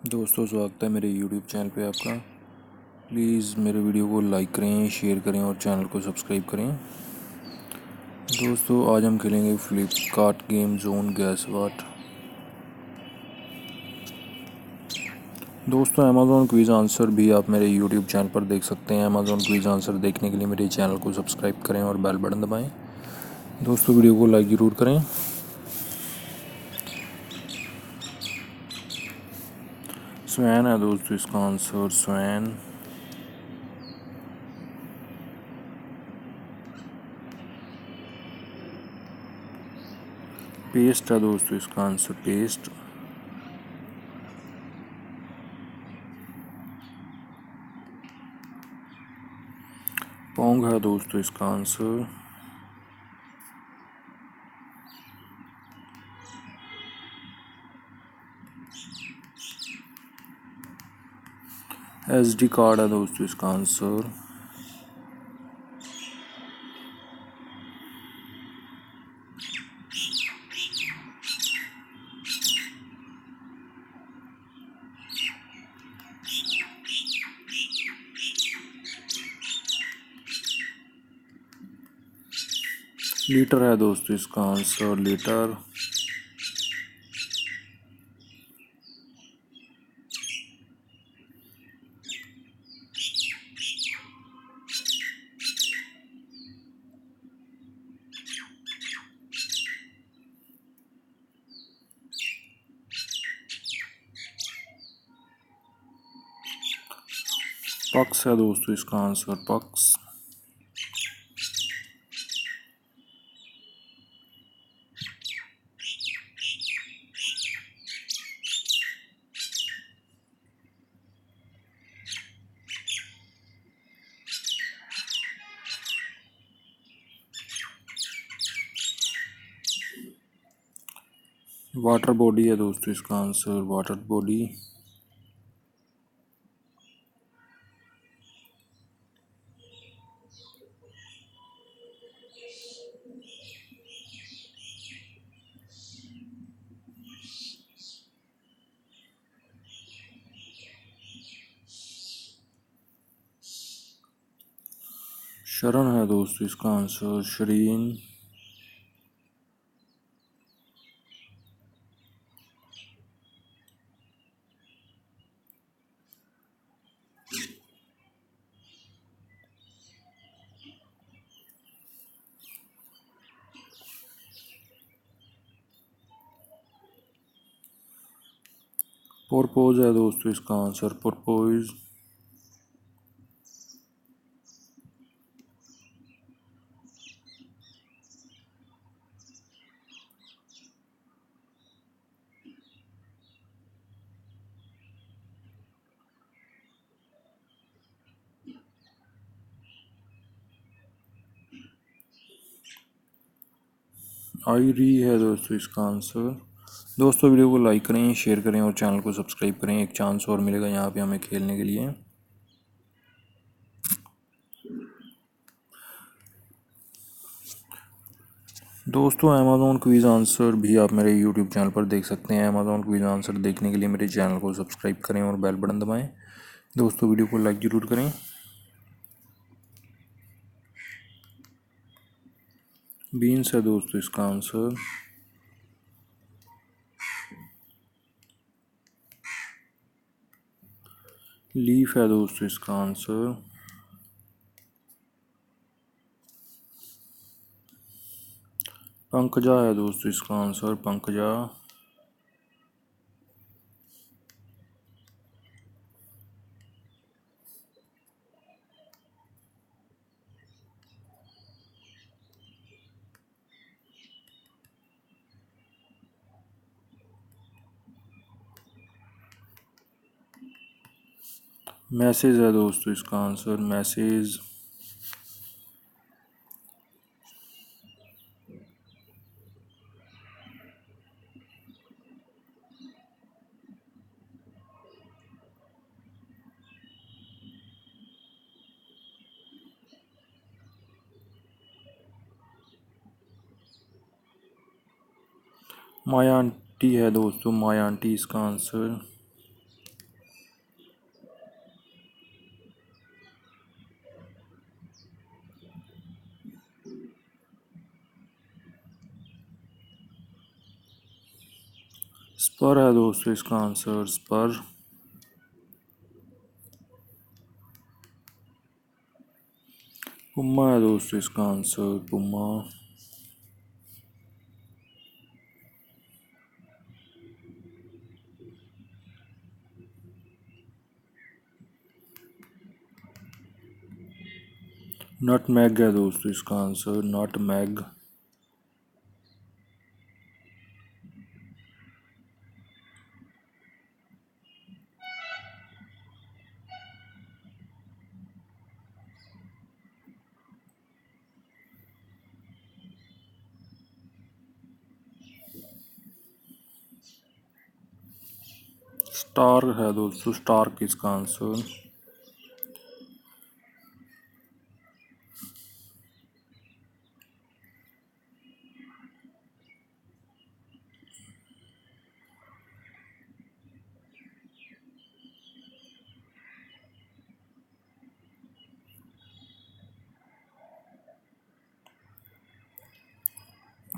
दोस्तों, स्वागत है मेरे YouTube चैनल पे आपका। प्लीज़ मेरे वीडियो को लाइक करें, शेयर करें और चैनल को सब्सक्राइब करें। दोस्तों, आज हम खेलेंगे फ्लिपकार्ट गेम जोन गैस वाट। दोस्तों, अमेज़ॉन क्विज़ आंसर भी आप मेरे YouTube चैनल पर देख सकते हैं। अमेज़ॉन क्विज़ आंसर देखने के लिए मेरे चैनल को सब्सक्राइब करें और बेल बटन दबाएँ। दोस्तों, वीडियो को लाइक ज़रूर करें। स्वैन है दोस्तों इसका आंसर, स्वैन। पेस्ट है दोस्तों इसका आंसर, पेस्ट। पोंग है दोस्तों इसका आंसर। SD कार्ड है दोस्तों इसका आंसर। लीटर है दोस्तों इसका आंसर, लीटर। पक्स है दोस्तों इसका आंसर, पक्स। वाटर बॉडी है दोस्तों इसका आंसर, वाटर बॉडी। शरण है दोस्तों इसका आंसर, शरीन। पोरपोज है दोस्तों इसका आंसर, पोरपोज। आयरी है दोस्तों इसका आंसर। दोस्तों, वीडियो को लाइक करें, शेयर करें और चैनल को सब्सक्राइब करें। एक चांस और मिलेगा यहाँ पे हमें खेलने के लिए। दोस्तों, अमेज़ॉन क्विज़ आंसर भी आप मेरे YouTube चैनल पर देख सकते हैं। अमेज़ॉन क्विज़ आंसर देखने के लिए मेरे चैनल को सब्सक्राइब करें और बेल बटन दबाएं। दोस्तों, वीडियो को लाइक ज़रूर करें। बीन्स है दोस्तों इसका आंसर। लीफ है दोस्तों इसका आंसर। पंकजा है दोस्तों इसका आंसर, पंकजा। मैसेज है दोस्तों इसका आंसर, मैसेज। माया आंटी है दोस्तों, माया आंटी इसका आंसर। स्पर है दोस्तों इसका आंसर, स्पर। पुमा है दोस्तों इसका आंसर, पुमा। नटमैग है दोस्तों इसका आंसर, नटमैग। स्टार है दोस्तों, स्टार किसका आंसर।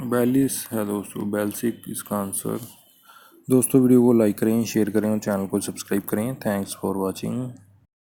बैलिस है दोस्तों, बेल्सिक इसका आंसर। दोस्तों वीडियो को लाइक करें, शेयर करें और चैनल को सब्सक्राइब करें। Thanks for watching.